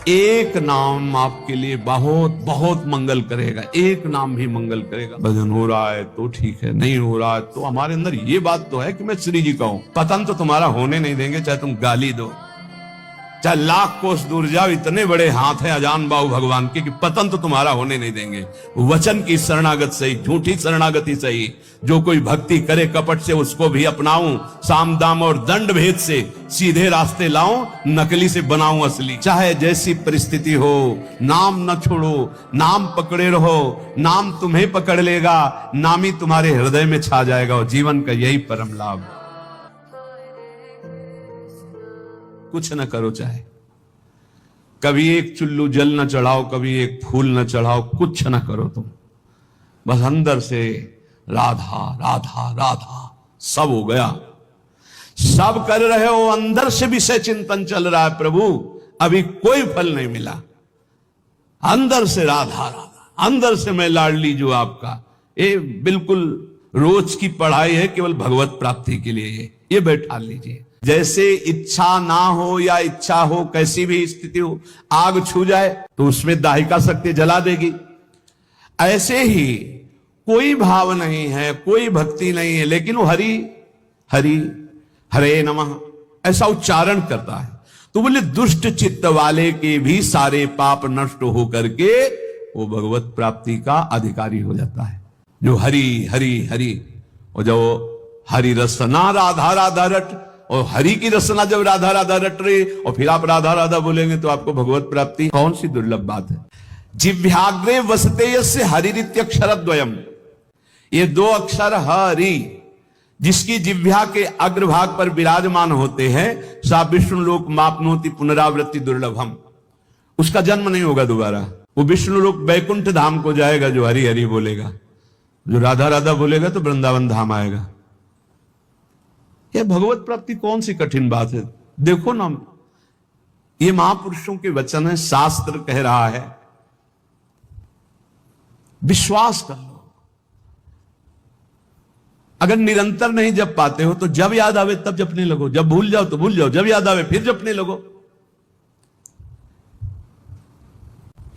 एक नाम आपके लिए बहुत बहुत मंगल करेगा, एक नाम भी मंगल करेगा। भजन हो रहा है तो ठीक है, नहीं हो रहा है तो हमारे अंदर ये बात तो है कि मैं श्री जी का हूं। पतन तो तुम्हारा होने नहीं देंगे, चाहे तुम गाली दो, चाहे लाख कोस दूर जाओ, इतने बड़े हाथ है अजान बाहु भगवान के कि पतन तो तुम्हारा होने नहीं देंगे। वचन की शरणागत सही, झूठी शरणागति सही। जो कोई भक्ति करे कपट से उसको भी अपनाऊं, साम दाम और दंड भेद से सीधे रास्ते लाऊं, नकली से बनाऊं असली। चाहे जैसी परिस्थिति हो, नाम न छोड़ो, नाम पकड़े रहो, नाम तुम्हें पकड़ लेगा, नाम ही तुम्हारे हृदय में छा जाएगा और जीवन का यही परम लाभ। कुछ न करो, चाहे कभी एक चुल्लू जल न चढ़ाओ, कभी एक फूल न चढ़ाओ, कुछ न करो तुम, बस अंदर से राधा राधा राधा सब हो गया। सब कर रहे हो, अंदर से विषय चिंतन चल रहा है, प्रभु अभी कोई फल नहीं मिला। अंदर से राधा राधा, अंदर से मैं लाडली जो आपका। ये बिल्कुल रोज की पढ़ाई है, केवल भगवत प्राप्ति के लिए। ये बैठा लीजिए। जैसे इच्छा ना हो या इच्छा हो, कैसी भी स्थिति हो, आग छू जाए तो उसमें दाहिका शक्ति जला देगी। ऐसे ही कोई भाव नहीं है, कोई भक्ति नहीं है, लेकिन वो हरि हरि हरे नमः ऐसा उच्चारण करता है, तो बोले दुष्ट चित्त वाले के भी सारे पाप नष्ट हो करके वो भगवत प्राप्ति का अधिकारी हो जाता है। जो हरि हरि हरि, और जो हरि रसना राधा राधा रट, और हरि की रसना जब राधा राधा रट रही और फिर आप राधा राधा बोलेंगे तो आपको भगवत प्राप्ति। कौन सी दुर्लभ बात है। जिह्वाग्रे वसते यस्य हरिरित्यक्षर द्वयम, ये दो अक्षर हरि जिसकी जिह्वा के अग्रभाग पर विराजमान होते हैं, सा विष्णु लोक मापनोति पुनरावृत्ति दुर्लभम। उसका जन्म नहीं होगा दोबारा, वो विष्णु लोक वैकुंठ धाम को जाएगा जो हरि हरि बोलेगा। जो राधा राधा बोलेगा तो वृंदावन धाम आएगा। यह भगवत प्राप्ति कौन सी कठिन बात है। देखो ना, ये महापुरुषों के वचन है, शास्त्र कह रहा है, विश्वास कर लो। अगर निरंतर नहीं जप पाते हो तो जब याद आवे तब जपने लगो, जब भूल जाओ तो भूल जाओ, जब याद आवे फिर जपने लगो।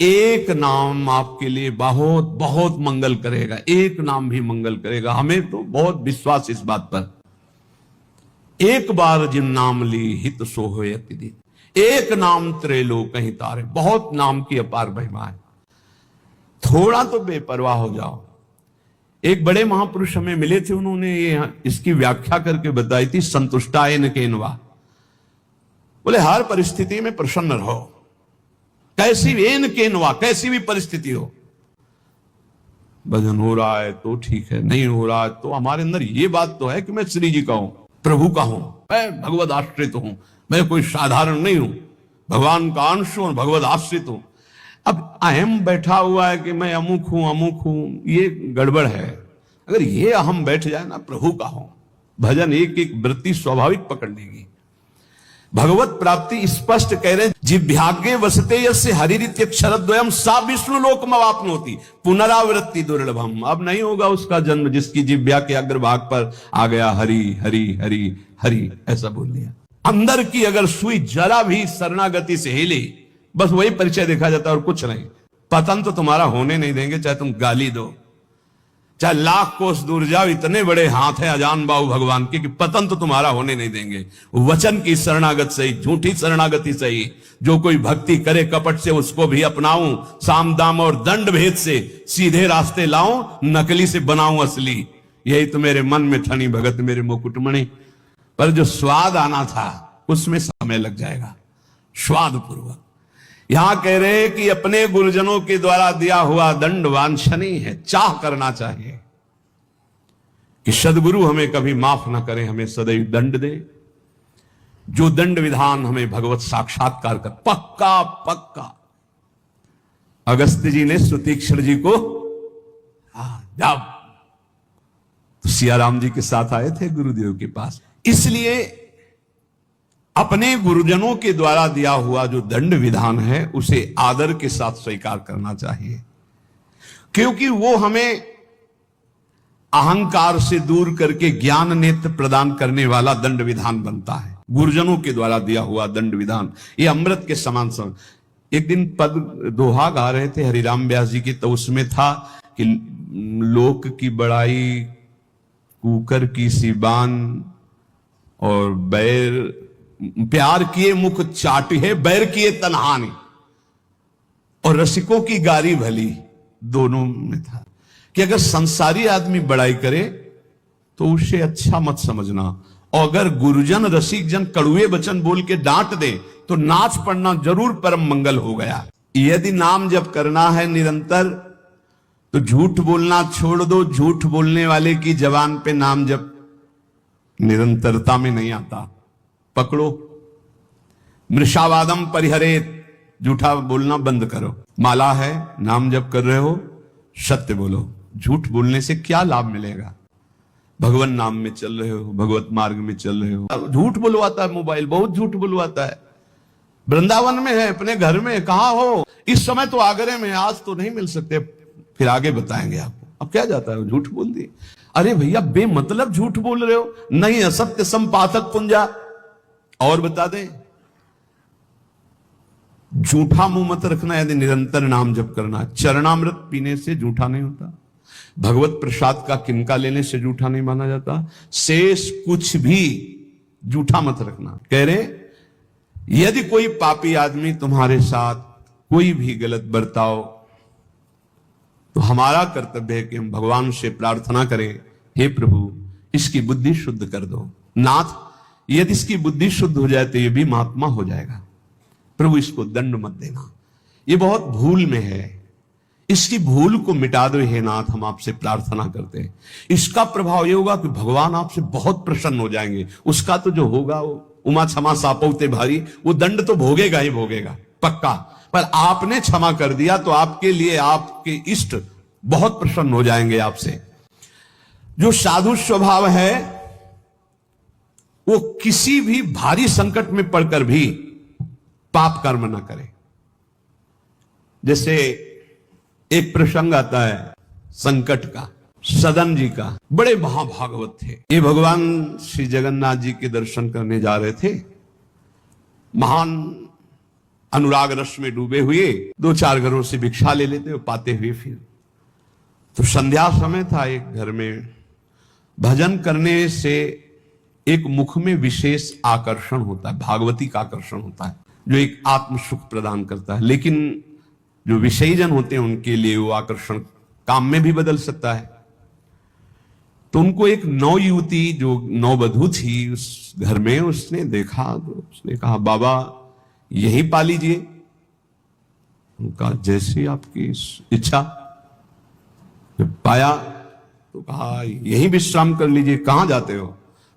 एक नाम आपके लिए बहुत बहुत मंगल करेगा, एक नाम भी मंगल करेगा। हमें तो बहुत विश्वास इस बात पर। एक बार जिन नाम ली हित सो होय अति दिन, एक नाम त्रैलोक कहीं तारे। बहुत नाम की अपार महिमा है, थोड़ा तो बेपरवाह हो जाओ। एक बड़े महापुरुष हमें मिले थे, उन्होंने ये इसकी व्याख्या करके बताई थी, संतुष्टायन केनवा। बोले हर परिस्थिति में प्रसन्न रहो, कैसी भी एन केनवा, कैसी भी परिस्थिति हो। भजन हो रहा है तो ठीक है, नहीं हो रहा है तो हमारे अंदर ये बात तो है कि मैं श्री जी का हूं, प्रभु का हूं, मैं भगवत आश्रित हूं, मैं कोई साधारण नहीं हूं, भगवान का अंश हूं, भगवत आश्रित हूं। अब अहम बैठा हुआ है कि मैं अमुक हूं, ये गड़बड़ है। अगर ये अहम बैठ जाए ना, प्रभु का हूं, भजन एक एक वृत्ति स्वाभाविक पकड़ लेगी। भगवत प्राप्ति स्पष्ट कह रहे हैं, जिह्वाग्रे वसते यस्य हरिरित्यक्षर द्वयम सा विष्णु लोकमवाप्नोति पुनरावृत्ति दुर्लभम। अब नहीं होगा उसका जन्म जिसकी जिह्वा के अग्रभाग पर आ गया हरि हरि हरि हरि ऐसा बोल लिया। अंदर की अगर सुई जरा भी शरणागति से हिले, बस वही परिचय देखा जाता है और कुछ नहीं। पतन तो तुम्हारा होने नहीं देंगे, चाहे तुम गाली दो, चाहे लाख कोस दूर जाओ, इतने बड़े हाथ है अजान बाहु भगवान के कि पतन तो तुम्हारा होने नहीं देंगे। वचन की शरणागत सही, झूठी शरणागति सही। जो कोई भक्ति करे कपट से उसको भी अपनाऊं, साम दाम और दंड भेद से सीधे रास्ते लाऊं, नकली से बनाऊं असली। यही तो मेरे मन में ठनी भगत मेरे मुकुटमणि। पर जो स्वाद आना था उसमें समय लग जाएगा, स्वाद पूर्वक। यहां कह रहे हैं कि अपने गुरुजनों के द्वारा दिया हुआ दंड वांछनीय है, चाह करना चाहिए कि सदगुरु हमें कभी माफ ना करें, हमें सदैव दंड दे। जो दंड विधान हमें भगवत साक्षात्कार कर पक्का पक्का। अगस्त्य जी ने सुतीक्षण जी को जब तो सियाराम जी के साथ आए थे गुरुदेव के पास, इसलिए अपने गुरुजनों के द्वारा दिया हुआ जो दंड विधान है उसे आदर के साथ स्वीकार करना चाहिए, क्योंकि वो हमें अहंकार से दूर करके ज्ञान नेत्र प्रदान करने वाला दंड विधान बनता है। गुरुजनों के द्वारा दिया हुआ दंड विधान ये अमृत के समान एक दिन पद दोहा गा रहे थे हरिराम व्यास जी की, तो उसमें था कि लोक की बड़ाई कुकर की सीबान और बैर प्यार किए मुख चाटी है बैर किए तनहानी, और रसिकों की गारी भली, दोनों में था कि अगर संसारी आदमी बड़ाई करे तो उसे अच्छा मत समझना, और अगर गुरुजन रसिक जन कड़ुए वचन बोल के डांट दे तो नाच पड़ना जरूर परम मंगल हो गया। यदि नाम जप करना है निरंतर तो झूठ बोलना छोड़ दो, झूठ बोलने वाले की जबान पे नाम जप निरंतरता में नहीं आता। पकड़ो, मृषावादम परिहरेत, झूठा बोलना बंद करो। माला है, नाम जप कर रहे हो, सत्य बोलो। झूठ बोलने से क्या लाभ मिलेगा? भगवान नाम में चल रहे हो, भगवत मार्ग में चल रहे हो। झूठ बुलवाता है मोबाइल, बहुत झूठ बुलवाता है। वृंदावन में है, अपने घर में, कहां हो? इस समय तो आगरे में, आज तो नहीं मिल सकते, फिर आगे बताएंगे आपको। अब क्या जाता है, झूठ बोल दिए। अरे भैया बेमतलब झूठ बोल रहे हो, नहीं असत्य संपातक पुंजा। और बता दें, झूठा मुंह मत रखना यदि निरंतर नाम जप करना। चरणामृत पीने से झूठा नहीं होता, भगवत प्रसाद का किनका लेने से झूठा नहीं माना जाता। शेष कुछ भी झूठा मत रखना। कह रहे यदि कोई पापी आदमी तुम्हारे साथ कोई भी गलत बर्ताव, तो हमारा कर्तव्य है कि हम भगवान से प्रार्थना करें, हे प्रभु इसकी बुद्धि शुद्ध कर दो। नाथ यदि इसकी बुद्धि शुद्ध हो जाए तो ये भी महात्मा हो जाएगा, प्रभु इसको दंड मत देना, ये बहुत भूल में है, इसकी भूल को मिटा दो हे नाथ, हम आपसे प्रार्थना करते हैं। इसका प्रभाव ये होगा कि भगवान आपसे बहुत प्रसन्न हो जाएंगे। उसका तो जो होगा वो उमा क्षमा सापौते भारी, वो दंड तो भोगेगा ही भोगेगा पक्का, पर आपने क्षमा कर दिया तो आपके लिए आपके इष्ट बहुत प्रसन्न हो जाएंगे आपसे। जो साधु स्वभाव है वो किसी भी भारी संकट में पड़कर भी पाप कर्म न करे। जैसे एक प्रसंग आता है संकट का, सदन जी का, बड़े महाभागवत थे ये। भगवान श्री जगन्नाथ जी के दर्शन करने जा रहे थे, महान अनुराग रस में डूबे हुए, 2-4 घरों से भिक्षा ले लेते पाते हुए। फिर तो संध्या समय था, एक घर में भजन करने से एक मुख में विशेष आकर्षण होता है, भागवती का आकर्षण होता है, जो एक आत्म सुख प्रदान करता है। लेकिन जो विषयी जन होते हैं उनके लिए वो आकर्षण काम में भी बदल सकता है। तो उनको एक नौ युवती जो नववधू थी उस घर में, उसने देखा तो उसने कहा बाबा यही पा लीजिए। उनका जैसी आपकी इच्छा। जब पाया तो कहा यही विश्राम कर लीजिए। कहां जाते हो?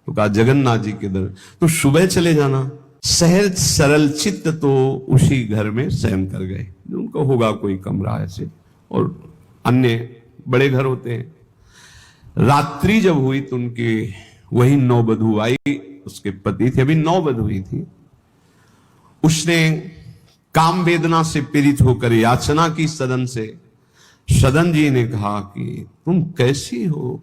तो कहा जगन्नाथ जी के दर। तो सुबह चले जाना। सहज सरल चित्त तो उसी घर में शयन कर गए। उनको होगा कोई कमरा ऐसे, और अन्य बड़े घर होते हैं। रात्रि जब हुई तो उनकी वही नववधू आई, उसके पति थे, अभी नववधू हुई थी। उसने काम वेदना से पीड़ित होकर याचना की सदन से। सदन जी ने कहा कि तुम कैसी हो,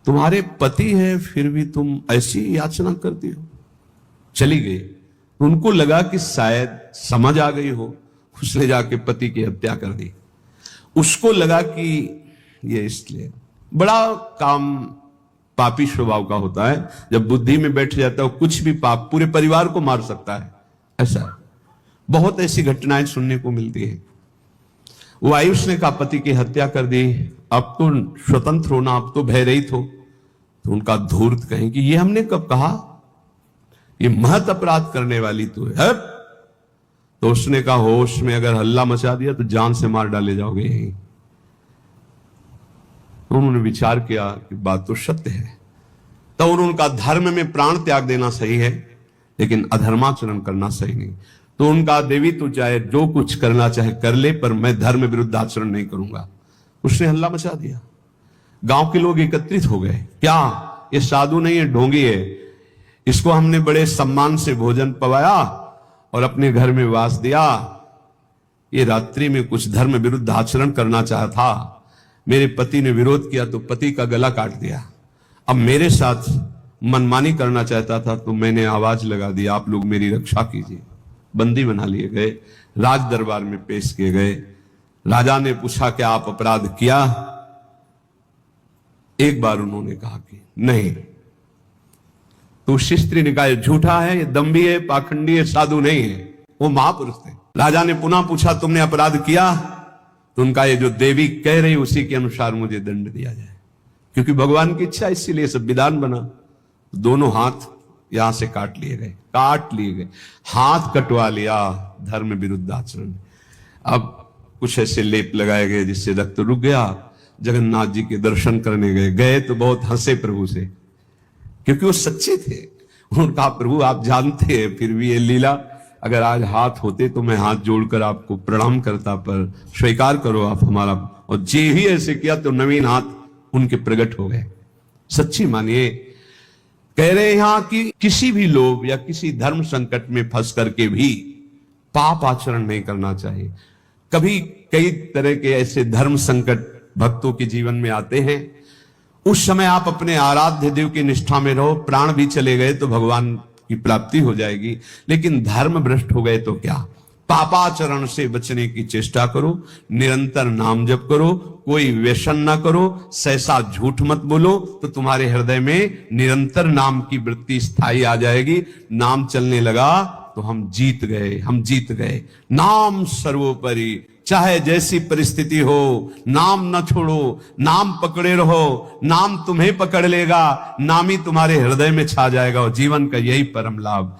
तुम्हारे पति है फिर भी तुम ऐसी याचना करती हो। चली गई। उनको लगा कि शायद समझ आ गई हो, उसने जाके पति की हत्या कर दी। उसको लगा कि ये इसलिए बड़ा काम पापी स्वभाव का होता है, जब बुद्धि में बैठ जाता है कुछ भी पाप पूरे परिवार को मार सकता है। ऐसा है, बहुत ऐसी घटनाएं सुनने को मिलती है। वो आयुष ने कहा पति की हत्या कर दी, अब तो स्वतंत्र होना, अब तो भयरहित हो। तो उनका धूर्त कहें कि ये हमने कब कहा, ये महत अपराध करने वाली तो है। तो उसने कहा होश में अगर हल्ला मचा दिया तो जान से मार डाले जाओगे यहीं। तो उन्होंने विचार किया कि बात तो सत्य है। तो उनका धर्म में प्राण त्याग देना सही है, लेकिन अधर्माचरण करना सही नहीं। तो उनका देवी तू चाहे जो कुछ करना चाहे कर ले, पर मैं धर्म विरुद्ध आचरण नहीं करूंगा। उसने हल्ला मचा दिया। गांव के लोग एकत्रित हो गए। क्या ये साधु नहीं है, ढोंगी है, इसको हमने बड़े सम्मान से भोजन पवाया और अपने घर में वास दिया। ये रात्रि में कुछ धर्म विरुद्ध आचरण करना चाहा था, मेरे पति ने विरोध किया तो पति का गला काट दिया। अब मेरे साथ मनमानी करना चाहता था तो मैंने आवाज लगा दी, आप लोग मेरी रक्षा कीजिए। बंदी बना लिए गए, राज दरबार में पेश किए गए। राजा ने पूछा कि आप अपराध किया? एक बार उन्होंने कहा कि नहीं। तो उस स्त्री ने कहा, ये झूठा है, ये दम्भी है, पाखंडी है, साधु नहीं है। वो महापुरुष थे। राजा ने पुनः पूछा, तुमने अपराध किया? तो उनका, ये जो देवी कह रही उसी के अनुसार मुझे दंड दिया जाए, क्योंकि भगवान की इच्छा, इसीलिए सब विधान बना। दोनों हाथ यहां से काट लिए गए, हाथ कटवा लिया धर्म विरुद्ध आचरण। अब कुछ ऐसे लेप लगाए गए जिससे रक्त रुक गया। जगन्नाथ जी के दर्शन करने गए तो बहुत हंसे प्रभु से, क्योंकि वो सच्चे थे। उन्होंने कहा, प्रभु आप जानते हैं, फिर भी ये लीला, अगर आज हाथ होते तो मैं हाथ जोड़कर आपको प्रणाम करता, पर स्वीकार करो आप हमारा। और जे ही ऐसे किया तो नवीन हाथ उनके प्रकट हो गए। सच्ची मानिए, कह रहे यहां कि किसी भी लोभ या किसी धर्म संकट में फंस करके भी पाप आचरण नहीं करना चाहिए। कभी कई तरह के ऐसे धर्म संकट भक्तों के जीवन में आते हैं, उस समय आप अपने आराध्य देव की निष्ठा में रहो। प्राण भी चले गए तो भगवान की प्राप्ति हो जाएगी, लेकिन धर्म भ्रष्ट हो गए तो क्या? पापाचरण से बचने की चेष्टा करो, निरंतर नाम जप करो, कोई व्यसन ना करो, सहसा झूठ मत बोलो, तो तुम्हारे हृदय में निरंतर नाम की वृत्ति स्थायी आ जाएगी। नाम चलने लगा तो हम जीत गए। नाम सर्वोपरि, चाहे जैसी परिस्थिति हो, नाम न छोड़ो, नाम पकड़े रहो, नाम तुम्हें पकड़ लेगा, नाम ही तुम्हारे हृदय में छा जाएगा। और जीवन का यही परम लाभ।